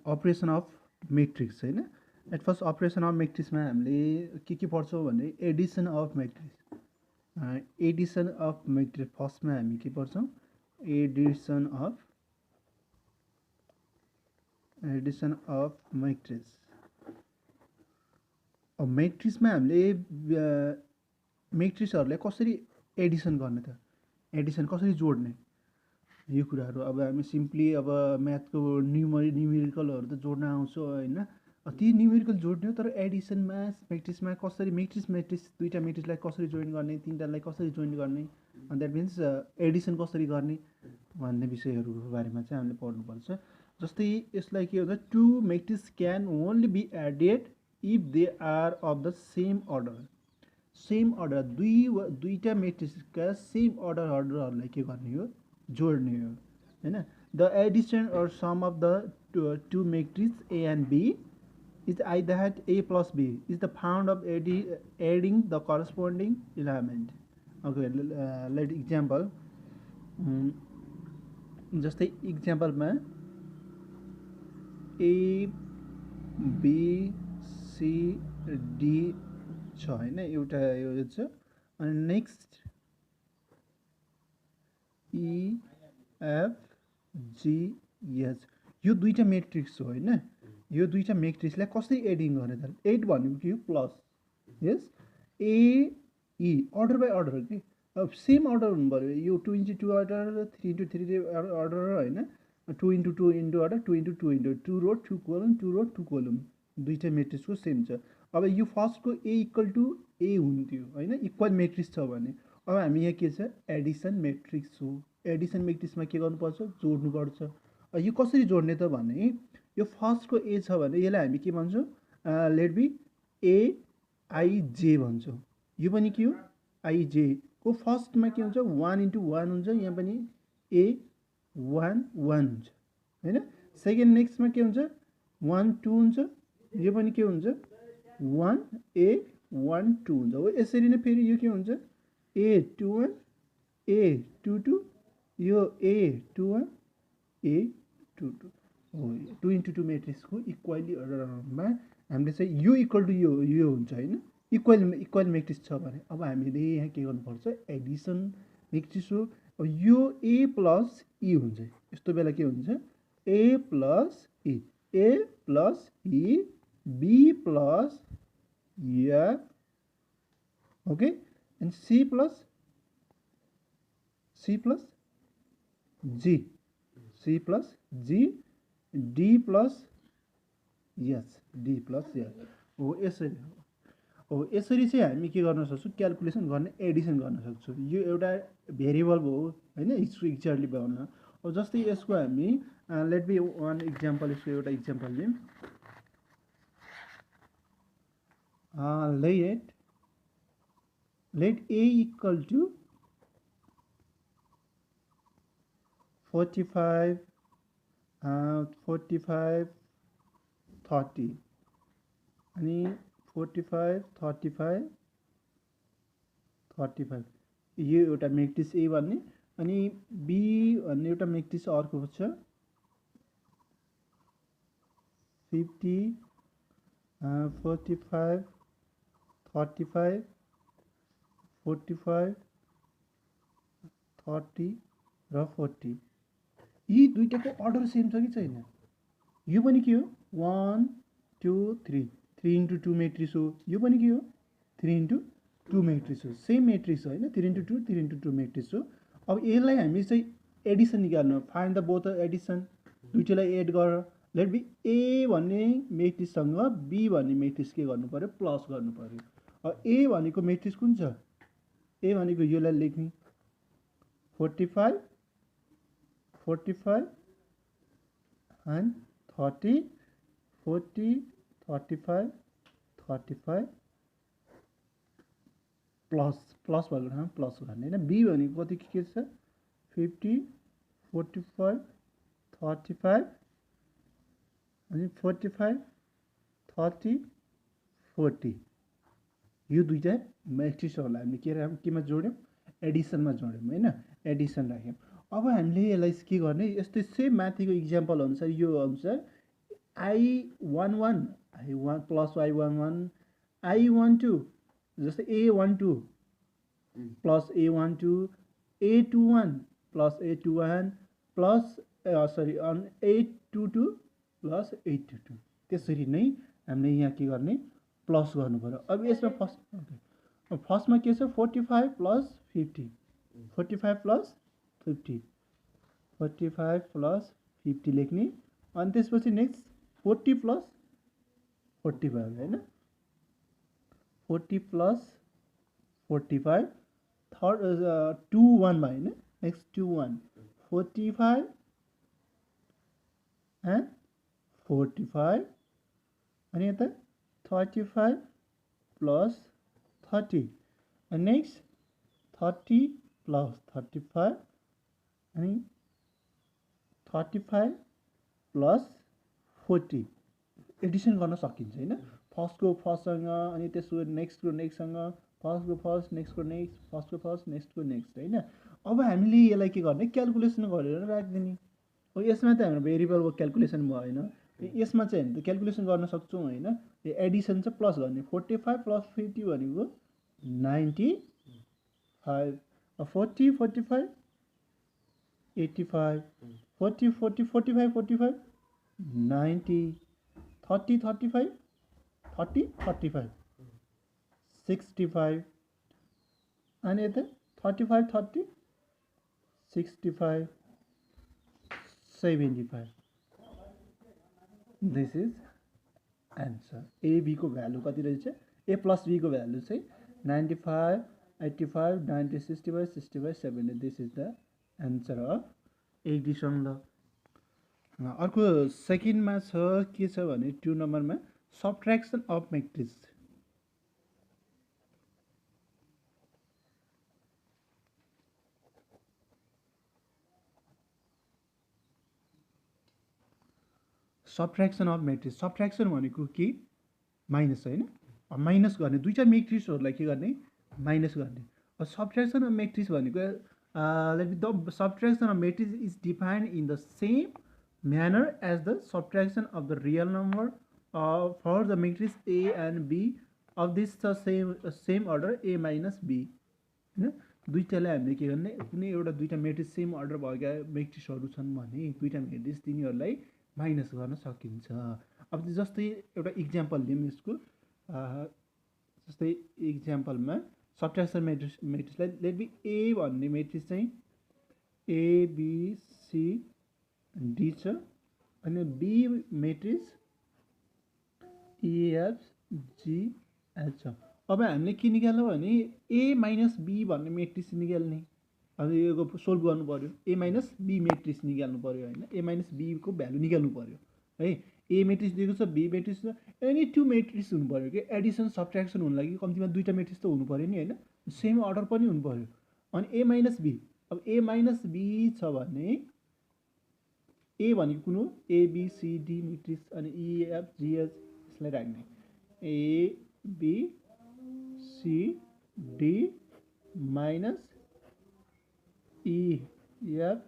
Operation of matrix हैन। At first operation of मैट्रिक्समा हामीले के पढ्छौँ भने Edison of matrix. Edison of matrix फर्स्टमा हामी के पढ्छौँ, एडिसन अफ मैट्रिक्स। अब मैट्रिक्समा हामीले मैट्रिक्सहरूलाई कसरी एडिसन गर्ने त, एडिसन कसरी जोड्ने, यो कुराहरू अब हामी सिम्पली अब म्याथको न्युमेरिकलहरू त जोड्न आउँछ होइन। ती न्युमेरिकल जोड्ने हो, तर एडिसनमा मैट्रिक्समा कसरी मैट्रिक्स दुईवटा मैट्रिक्सलाई कसरी जोइन गर्ने, तिनवटालाई कसरी जोइन गर्ने, अनि द्याट मिन्स एडिसन कसरी गर्ने भन्ने विषयहरूको बारेमा चाहिँ हामीले पढ्नुपर्छ। जस्तै यसलाई के हुन्छ, two matrix can only be added if they are of the same order. Same order दुईवटा मैट्रिक्सका सेम अर्डरहरूलाई के गर्ने हो, जोड्ने हो हैन। The addition or sum of the two matrix A and B is I that A plus B is the found of adding the corresponding element. Okay, let example. जस्तै इक्जाम्पलमा A B C D छ हैन, एउटा यो छ, अनि next E F G H, यो दुईटा matrix हो हैन। यो दुईटा मैट्रिक्सलाई कसरी एडिङ गर्ने त, एड भनेको के हो, plus, yes A order by order कि, अब सेम अर्डर हुनु पऱ्यो। यो 2 into 2 अर्डर, 3 into 3 अर्डर होइन, 2 into 2 अर्डर, 2 into 2 into 2 रो 2 कोलम, 2 रो 2 कोलम, दुईटा मैट्रिक्सको सेम छ। अब यो फर्स्टको ए इक्वल टु ए हुन्थ्यो होइन, इक्वल मैट्रिक्स छ भने। अब हामी यहाँ के छ, एडिसन मैट्रिक्स हो। एडिसन मैट्रिक्समा के गर्नुपर्छ, जोड्नुपर्छ। यो कसरी जोड्ने त भने, यो फर्स्टको ए छ भने यसलाई हामी के भन्छौँ, लेट बी एआइजे भन्छौँ। यो पनि के हो, आइजे को फर्स्टमा के हुन्छ, 1 into 1 हुन्छ, यहाँ पनि A11 हुन्छ होइन। सेकेन्ड नेक्स्टमा के हुन्छ, 1 2 हुन्छ, यो पनि के हुन्छ, 1A12 हुन्छ हो। यसरी नै फेरि यो के हुन्छ, A21 A22, यो A21 A22 हो। 2 into 2 मैट्रिक्सको इक्वली अर्डरमा हामीले चाहिँ यो इक्वल टु यो हुन्छ होइन, इक्वल मैट्रिक्स छ भने। अब हामीले यहाँ के गर्नुपर्छ, एडिसन मैट्रिक्स हो। अब यो ए प्लस ई हुन्छ, यस्तो बेला के हुन्छ, A plus E B plus F, okay, and C plus G D plus H हो। यसरी हो, यसरी चाहिँ हामी के गर्न सक्छौँ, क्यालकुलेसन गर्ने, एडिसन गर्न सक्छौँ। यो एउटा भेरिएबल भयो होइन, एक्ज्याक्टली भन्न। अब जस्तै यसको हामी लेट बी वान इक्जाम्पल, यसको एउटा इक्जाम्पल लिउँ। लेट ए इक्वल टु 45 30 अनि 45 35 यो एउटा मैट्रिक्स ए भन्ने, अनि बी भन्ने एउटा मैट्रिक्स अर्को छ 50 45 35 45 30 र 40। यी दुईटाको अर्डर सेम छ कि छैन, यो पनि के हो, 1 2 3 3 into 2 मैट्रिक्स हो। यो पनि के हो, 3 into 2 मैट्रिक्स हो, सेम मैट्रिक्स हो होइन, 3 into 2 3 into 2 मैट्रिक्स हो। अब यसलाई हामी चाहिँ एडिसन निकाल्नु, फाइन्ड द बोथ एडिसन, दुईटालाई एड गरेर लेट बी ए भन्ने मैट्रिक्ससँग बी भन्ने मैट्रिक्स के गर्नु पऱ्यो, प्लस गर्नु पऱ्यो। अब ए भनेको मैट्रिक्स कुन छ, ए भनेको योलाई लेख्ने 45 and 30 40 35 35 प्लस भएको ठाउँमा प्लस गर्ने होइन। बी भनेको कति के छ, 50 45 35 अनि 45 30 40। यो दुईटा मैट्रिक्सहरूलाई हामीले केमा जोड्यौँ, एडिसनमा जोड्यौँ होइन, एडिसन राख्यौँ। अब हामीले यसलाई के गर्ने, यस्तै सेम माथिको इक्जाम्पल अनुसार यो अनुसार I11 I1 plus I11 I12 जस्तै A12 plus A12 A21 plus A21 plus sorry A22 plus A22 त्यसरी नै हामीले यहाँ के गर्ने प्लस गर्नु पर्यो। अब यसमा फर्स्टमा के छ 45 प्लस 50 45 प्लस 50 45 प्लस 50 लेख्ने अनि त्यसपछि नेक्स्ट 40 प्लस 45 हैन 40 प्लस 45 थर्ड 21 मा हैन नेक्स्ट 21 45 and 45 अनि यता 35 प्लस 30 and next 30 प्लस 35 अनि 35 प्लस 40 एडिसन गर्न सकिन्छ हैन। फर्स्टको फर्स्टसँग अनि त्यसको नेक्स्टको नेक्स्टसँग फर्स्टको फर्स्ट नेक्स्टको नेक्स्ट फर्स्टको फर्स्ट नेक्स्टको नेक्स्ट हैन। अब हामीले यसलाई के गर्ने क्याल्कुलेसन गरेर राख्दिने हो। यसमा त हाम्रो भेरिएबलको क्याल्कुलेसन भएन, यसमा चाहिँ हामी त क्याल्कुलेसन गर्न सक्छौँ हैन। यो एडिसन चाहिँ प्लस गर्ने 45 प्लस 50 भनेको 95 40 45 85 40 40 45 45 90 30 35 30 35 65 and यता 35 30 65 75 this is answer. A B को भ्यालु कति रहेछ, ए प्लस बी को भ्यालु चाहिँ 95 85 90 65 65 70 this is the answer of Edison. ल अर्को सेकेन्डमा छ के छ भने 2 नम्बरमा सबट्र्याक्सन अफ म्याट्रिक्स। सबट्र्याक्सन अफ म्याट्रिक्स, सबट्र्याक्सन भनेको के माइनस हैन, माइनस गर्ने दुईटा म्याट्रिक्सहरूलाई के गर्ने माइनस गर्ने। सबट्र्याक्सन अफ म्याट्रिक्स भनेको the subtraction of matrix is defined in the same manner as the subtraction of the real number for the matrix A and B of this the same order A minus B हैन। दुईटालाई हामीले के गर्ने कुनै एउटा दुईटा matrix same order भएका म्याट्रिक्सहरू छन् भने दुईटा म्याट्रिक्स तिनीहरूलाई माइनस गर्न सकिन्छ। अब जस्तै एउटा इक्जाम्पल लिउँ यसको, जस्तै इक्जाम्पलमा सबट्र्याक्सन म्याट्रिक्सलाई लेट बी ए भन्ने म्याट्रिक्स चाहिँ ABC डी छ अनि बी म्याट्रिक्स EFGH छ। अब हामीले के निकाल्नु भने ए माइनस बी भन्ने म्याट्रिक्स निकाल्ने। अब यो सोल्भ गर्नु पर्यो, ए माइनस बी म्याट्रिक्स निकाल्नु पर्यो हैन, ए माइनस बी को भ्यालु निकाल्नु पर्यो है। ए म्याट्रिक्स दिएको छ, बी म्याट्रिक्स छ, एनी टु म्याट्रिक्स हुनु पर्यो कि एडिसन सबट्र्याक्सन हुनु लागि कम्तीमा दुईटा म्याट्रिक्स त हुनु पर्यो नि हैन, सेम अर्डर पनि हुनु पर्यो। अनि ए माइनस बी, अब ए माइनस बी छ भने ए भनेको कुन हो ABCD म्याट्रिक्स अनि EFGH यसलाई राख्ने ABCD माइनस EFGH।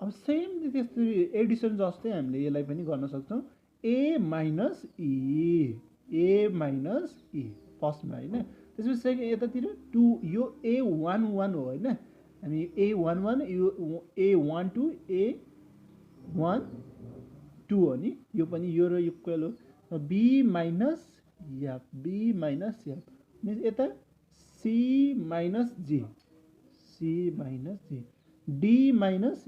अब सेम त्यस्तै एडिसन जस्तै हामीले यसलाई पनि गर्न सक्छौँ ए माइनस ई फर्स्टमा हैन। त्यसपछि सेकेन्ड यतातिर 2 यो A11 हो हैन, हामी A11 यो A12 A12 हो नि, यो पनि यो र इक्वल हो। B माइनस एफ यता C minus G D minus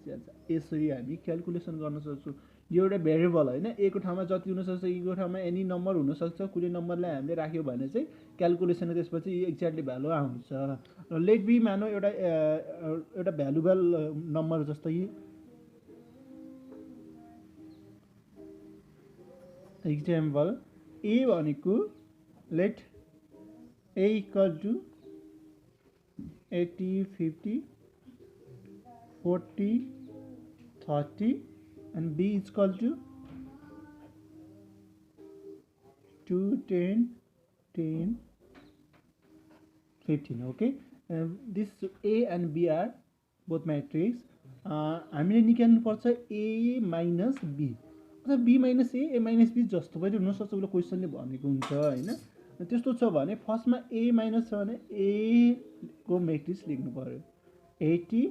S यसरी हामी क्याल्कुलेसन गर्न सक्छौँ। यो एउटा भेरिएबल हैन, ए को ठाउँमा जति हुनसक्छ ई को ठाउँमा एनी नम्बर हुनसक्छ, कुनै नम्बरलाई हामीले राख्यो भने चाहिँ क्याल्कुलेसन त्यसपछि एक्ज्याक्टली भ्यालु आउँछ। र लेट बी मानौ एउटा भ्यालुबल नम्बर जस्तै इक्जाम्पल ए भनेको late A equal to 80 50 40 30 and B is equal to 2 10 10 15. Okay, this A and B are both matrix. हामीले निकाल्नुपर्छ A minus B अथवा B minus A minus B जस्तो पनि हुनसक्छ उसले क्वेसनले भनेको हुन्छ होइन. त्यस्तो छ भने फर्स्टमा A माइनस छ भने A को मेट्रिक्स लेख्नु पर्यो. 80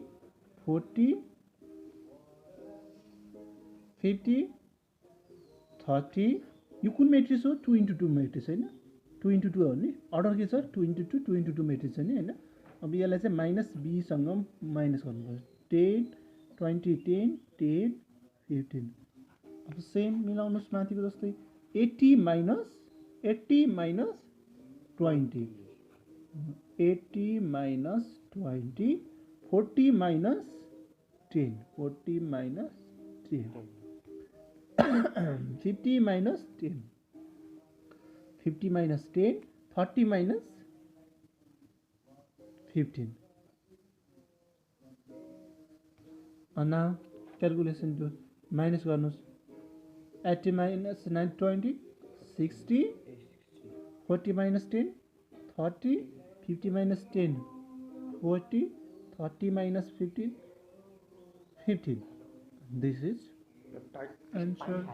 40 50 30 यो कुन मेट्रिक्स हो 2 into 2 मेट्रिक्स होइन 2 into 2 हो नि अर्डर के छ 2 into 2 2 into 2 मेट्रिक्स छ नि होइन. अब यसलाई चाहिँ माइनस बीसँग माइनस गर्नुपर्छ 10 20 10 10 15. अब सेम मिलाउनुहोस् माथिको जस्तै 80 minus 20 80 minus 20 40 minus 10 40 minus 10 50 minus 10 50 minus 10 30 minus 15. And now calculation do minus garnus 80 minus 920 60 40 minus 10 30 50 minus 10 40 30 minus 15 15. This is answer.